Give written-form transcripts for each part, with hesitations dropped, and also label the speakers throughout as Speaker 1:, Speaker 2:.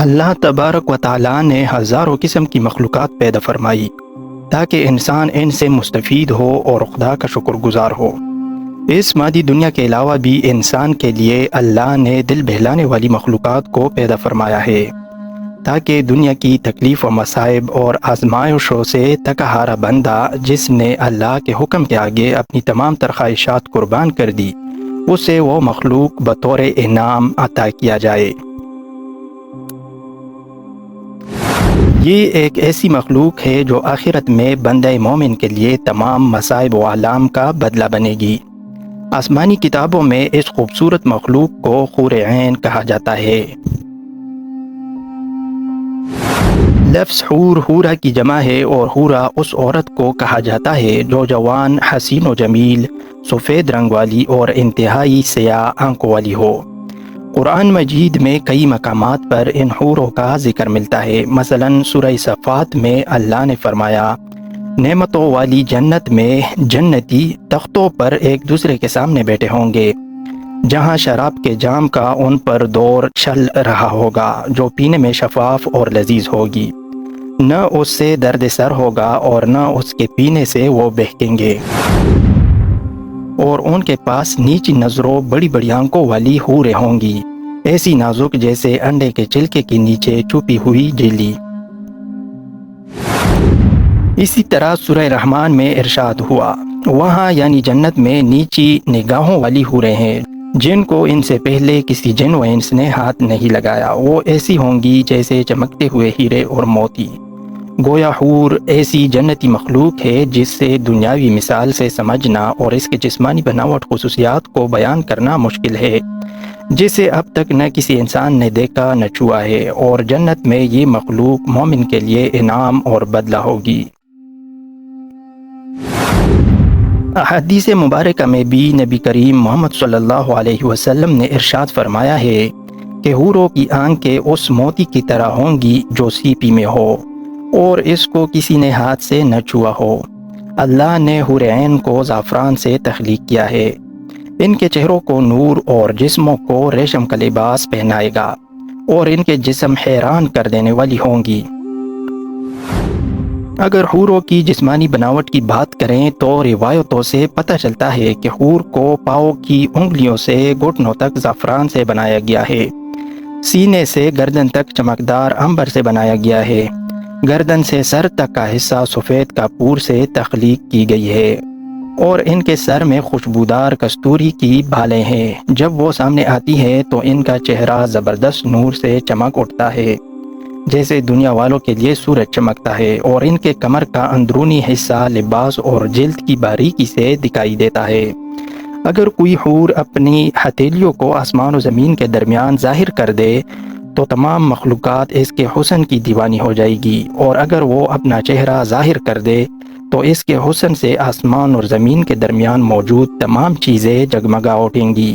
Speaker 1: اللہ تبارک و تعالیٰ نے ہزاروں قسم کی مخلوقات پیدا فرمائی تاکہ انسان ان سے مستفید ہو اور خدا کا شکر گزار ہو۔ اس مادی دنیا کے علاوہ بھی انسان کے لیے اللہ نے دل بہلانے والی مخلوقات کو پیدا فرمایا ہے تاکہ دنیا کی تکلیف و مصائب اور آزمائشوں سے تکا ہارا بندہ جس نے اللہ کے حکم کے آگے اپنی تمام تر خواہشات قربان کر دی اسے وہ مخلوق بطور انعام عطا کیا جائے۔ یہ ایک ایسی مخلوق ہے جو آخرت میں بندہ مومن کے لیے تمام مصائب و آلام کا بدلہ بنے گی۔ آسمانی کتابوں میں اس خوبصورت مخلوق کو حور عین کہا جاتا ہے۔ لفظ حور حورہ کی جمع ہے اور حورہ اس عورت کو کہا جاتا ہے جو جوان، حسین و جمیل، سفید رنگ والی اور انتہائی سیاہ آنکھوں والی ہو۔ قرآن مجید میں کئی مقامات پر ان حوروں کا ذکر ملتا ہے۔ مثلاً سورہ صفات میں اللہ نے فرمایا، نعمتوں والی جنت میں جنتی تختوں پر ایک دوسرے کے سامنے بیٹھے ہوں گے، جہاں شراب کے جام کا ان پر دور چل رہا ہوگا جو پینے میں شفاف اور لذیذ ہوگی، نہ اس سے درد سر ہوگا اور نہ اس کے پینے سے وہ بہکیں گے، اور ان کے پاس نیچی نظروں بڑی بڑی آنکھوں والی حوریں ہوں گی، ایسی نازک جیسے انڈے کے چھلکے کے نیچے چھپی ہوئی جیلی۔ اسی طرح سورہ رحمان میں ارشاد ہوا، وہاں یعنی جنت میں نیچی نگاہوں والی حوریں ہیں جن کو ان سے پہلے کسی جن و انس نے ہاتھ نہیں لگایا، وہ ایسی ہوں گی جیسے چمکتے ہوئے ہیرے اور موتی۔ گویا حور ایسی جنتی مخلوق ہے جس سے دنیاوی مثال سے سمجھنا اور اس کے جسمانی بناوٹ خصوصیات کو بیان کرنا مشکل ہے، جسے اب تک نہ کسی انسان نے دیکھا نہ چھوا ہے، اور جنت میں یہ مخلوق مومن کے لیے انعام اور بدلہ ہوگی۔ احادیث مبارکہ میں بھی نبی کریم محمد صلی اللہ علیہ وسلم نے ارشاد فرمایا ہے کہ حوروں کی آنکھیں اس موتی کی طرح ہوں گی جو سیپی میں ہو اور اس کو کسی نے ہاتھ سے نہ چھوا ہو۔ اللہ نے حور عین کو زعفران سے تخلیق کیا ہے، ان کے چہروں کو نور اور جسموں کو ریشم کا لباس پہنائے گا، اور ان کے جسم حیران کر دینے والی ہوں گی۔ اگر حوروں کی جسمانی بناوٹ کی بات کریں تو روایتوں سے پتہ چلتا ہے کہ حور کو پاؤں کی انگلیوں سے گھٹنوں تک زعفران سے بنایا گیا ہے، سینے سے گردن تک چمکدار عنبر سے بنایا گیا ہے، گردن سے سر تک کا حصہ سفید کاپور سے تخلیق کی گئی ہے، اور ان کے سر میں خوشبودار کستوری کی بالیں ہیں۔ جب وہ سامنے آتی ہے تو ان کا چہرہ زبردست نور سے چمک اٹھتا ہے جیسے دنیا والوں کے لیے سورج چمکتا ہے، اور ان کے کمر کا اندرونی حصہ لباس اور جلد کی باریکی سے دکھائی دیتا ہے۔ اگر کوئی حور اپنی ہتھیلیوں کو آسمان و زمین کے درمیان ظاہر کر دے تو تمام مخلوقات اس کے حسن کی دیوانی ہو جائے گی، اور اگر وہ اپنا چہرہ ظاہر کر دے تو اس کے حسن سے آسمان اور زمین کے درمیان موجود تمام چیزیں جگمگا اٹھیں گی۔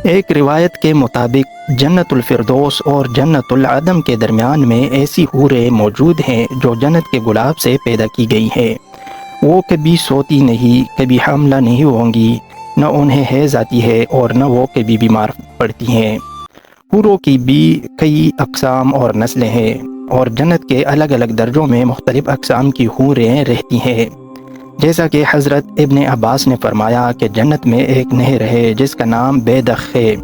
Speaker 1: ایک روایت کے مطابق جنت الفردوس اور جنت العدن کے درمیان میں ایسی حوریں موجود ہیں جو جنت کے گلاب سے پیدا کی گئی ہیں۔ وہ کبھی سوتی نہیں، کبھی حاملہ نہیں ہوں گی، نہ انہیں حیض آتی ہے اور نہ وہ کبھی بیمار پڑتی ہیں۔ حوروں کی بھی کئی اقسام اور نسلیں ہیں، اور جنت کے الگ الگ درجوں میں مختلف اقسام کی حوریں رہتی ہیں۔ جیسا کہ حضرت ابن عباس نے فرمایا کہ جنت میں ایک نہر ہے جس کا نام بیدخ ہے،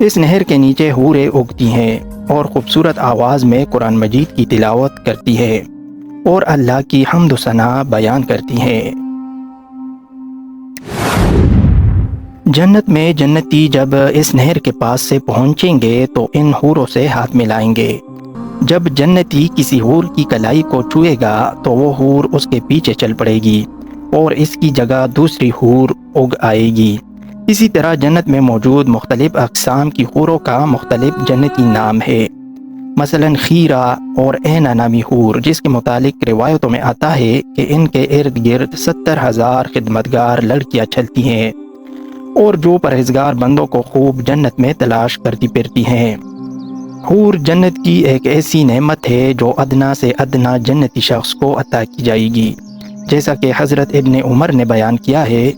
Speaker 1: اس نہر کے نیچے حوریں اگتی ہیں اور خوبصورت آواز میں قرآن مجید کی تلاوت کرتی ہے اور اللہ کی حمد و ثنا بیان کرتی ہیں۔ جنت میں جنتی جب اس نہر کے پاس سے پہنچیں گے تو ان حوروں سے ہاتھ ملائیں گے۔ جب جنتی کسی حور کی کلائی کو چھوئے گا تو وہ حور اس کے پیچھے چل پڑے گی اور اس کی جگہ دوسری حور اگ آئے گی۔ اسی طرح جنت میں موجود مختلف اقسام کی حوروں کا مختلف جنتی نام ہے۔ مثلاً خیرہ اور عینہ نامی حور، جس کے متعلق روایتوں میں آتا ہے کہ ان کے ارد گرد 70,000 خدمتگار لڑکیاں چلتی ہیں، اور جو پرہیزگار بندوں کو خوب جنت میں تلاش کرتی پھرتی ہیں۔ حور جنت کی ایک ایسی نعمت ہے جو ادنا سے ادنا جنتی شخص کو عطا کی جائے گی، جیسا کہ حضرت ابن عمر نے بیان کیا ہے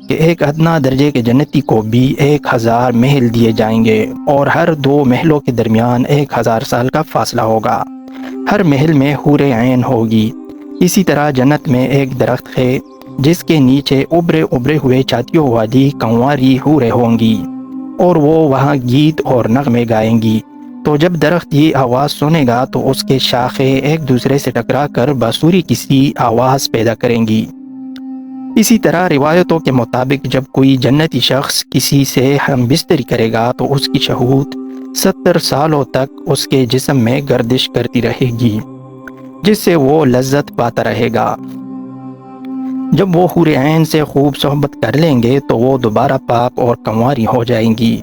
Speaker 1: کہ ایک ادنا درجے کے جنتی کو بھی 1000 محل دیے جائیں گے اور ہر 2 محلوں کے درمیان 1000 سال کا فاصلہ ہوگا۔ ہر محل میں حور عین ہوگی۔ اسی طرح جنت میں ایک درخت ہے جس کے نیچے ابرے ہوئے چھاتیوں والی کنواری حوریں ہوں گی اور وہ وہاں گیت اور نغمے گائیں گی۔ تو جب درخت یہ آواز سنے گا تو اس کے شاخیں ایک دوسرے سے ٹکرا کر باسوری کسی آواز پیدا کریں گی۔ اسی طرح روایتوں کے مطابق جب کوئی جنتی شخص کسی سے ہم بستری کرے گا تو اس کی شہوت 70 سالوں تک اس کے جسم میں گردش کرتی رہے گی، جس سے وہ لذت پاتا رہے گا۔ جب وہ حور عین سے خوب صحبت کر لیں گے تو وہ دوبارہ پاک اور کنواری ہو جائیں گی۔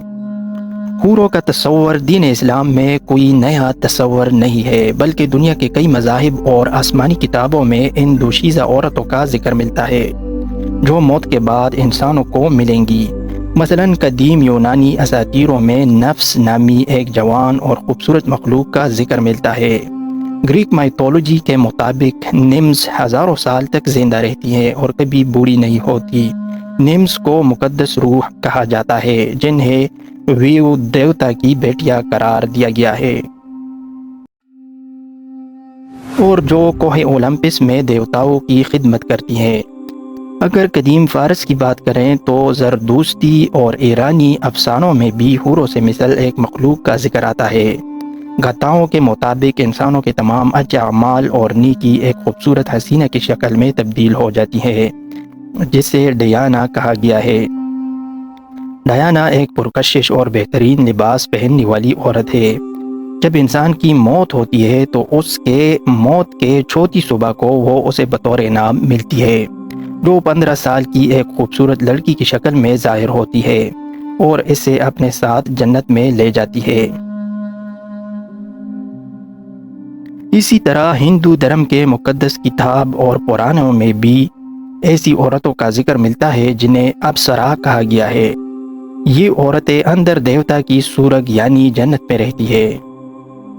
Speaker 1: حوروں کا تصور دین اسلام میں کوئی نیا تصور نہیں ہے، بلکہ دنیا کے کئی مذاہب اور آسمانی کتابوں میں ان دوشیزہ عورتوں کا ذکر ملتا ہے جو موت کے بعد انسانوں کو ملیں گی۔ مثلاً قدیم یونانی اساطیروں میں نفس نامی ایک جوان اور خوبصورت مخلوق کا ذکر ملتا ہے۔ گریک مائتولوجی کے مطابق نیمز ہزاروں سال تک زندہ رہتی ہے اور کبھی بوڑھی نہیں ہوتی۔ نیمز کو مقدس روح کہا جاتا ہے جنہیں ویو دیوتا کی بیٹیاں قرار دیا گیا ہے اور جو کوہ اولمپس میں دیوتاؤں کی خدمت کرتی ہیں۔ اگر قدیم فارس کی بات کریں تو زردوستی اور ایرانی افسانوں میں بھی حوروں سے مثل ایک مخلوق کا ذکر آتا ہے۔ گاتاؤں کے مطابق انسانوں کے تمام اچھے اعمال اور نیکی ایک خوبصورت حسینہ کی شکل میں تبدیل ہو جاتی ہے جسے ڈیانا کہا گیا ہے۔ ڈیانا ایک پرکشش اور بہترین لباس پہننے والی عورت ہے۔ جب انسان کی موت ہوتی ہے تو اس کے موت کے چوتھی صبح کو وہ اسے بطور انعام ملتی ہے، جو 15 سال کی ایک خوبصورت لڑکی کی شکل میں ظاہر ہوتی ہے اور اسے اپنے ساتھ جنت میں لے جاتی ہے۔ اسی طرح ہندو دھرم کے مقدس کتاب اور پرانوں میں بھی ایسی عورتوں کا ذکر ملتا ہے جنہیں اپسرا کہا گیا ہے۔ یہ عورتیں اندر دیوتا کی سورگ یعنی جنت میں رہتی ہے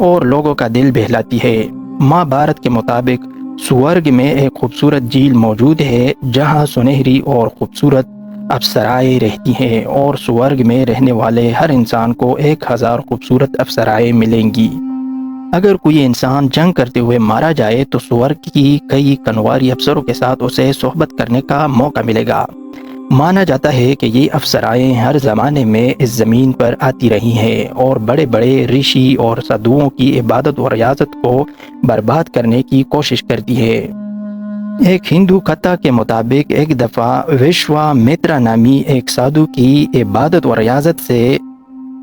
Speaker 1: اور لوگوں کا دل بہلاتی ہے۔ ماں بھارت کے مطابق سورگ میں ایک خوبصورت جھیل موجود ہے جہاں سنہری اور خوبصورت اپسرائیں رہتی ہیں اور سورگ میں رہنے والے ہر انسان کو 1000 خوبصورت اپسرائیں ملیں گی۔ اگر کوئی انسان جنگ کرتے ہوئے مارا جائے تو سورگ کی کئی کنواری افسروں کے ساتھ اسے صحبت کرنے کا موقع ملے گا۔ مانا جاتا ہے کہ یہ افسرائیں ہر زمانے میں اس زمین پر آتی رہی ہیں اور بڑے بڑے رشی اور سادھوؤں کی عبادت و ریاضت کو برباد کرنے کی کوشش کرتی ہے۔ ایک ہندو کتھا کے مطابق ایک دفعہ وشوا مترا نامی ایک سادھو کی عبادت و ریاضت سے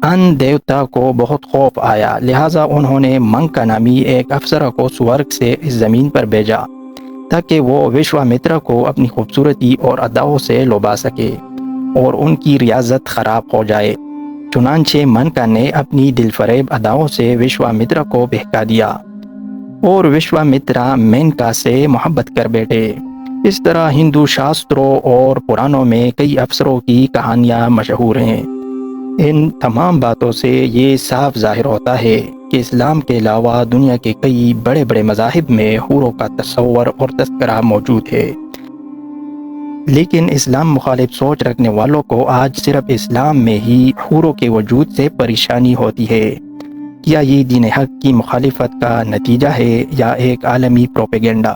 Speaker 1: ان دیوتا کو بہت خوف آیا، لہٰذا انہوں نے منکا نامی ایک افسرہ کو سورگ سے اس زمین پر بھیجا تاکہ وہ وشوا مترا کو اپنی خوبصورتی اور اداؤں سے لوبھا سکے اور ان کی ریاضت خراب ہو جائے۔ چنانچہ منکا نے اپنی دل فریب اداؤں سے وشوا مترا کو بہکا دیا اور وشوا مترا مینکا سے محبت کر بیٹھے۔ اس طرح ہندو شاستروں اور پرانوں میں کئی افسروں کی کہانیاں مشہور ہیں۔ ان تمام باتوں سے یہ صاف ظاہر ہوتا ہے کہ اسلام کے علاوہ دنیا کے کئی بڑے بڑے مذاہب میں حوروں کا تصور اور تذکرہ موجود ہے، لیکن اسلام مخالف سوچ رکھنے والوں کو آج صرف اسلام میں ہی حوروں کے وجود سے پریشانی ہوتی ہے۔ کیا یہ دین حق کی مخالفت کا نتیجہ ہے یا ایک عالمی پروپیگنڈا؟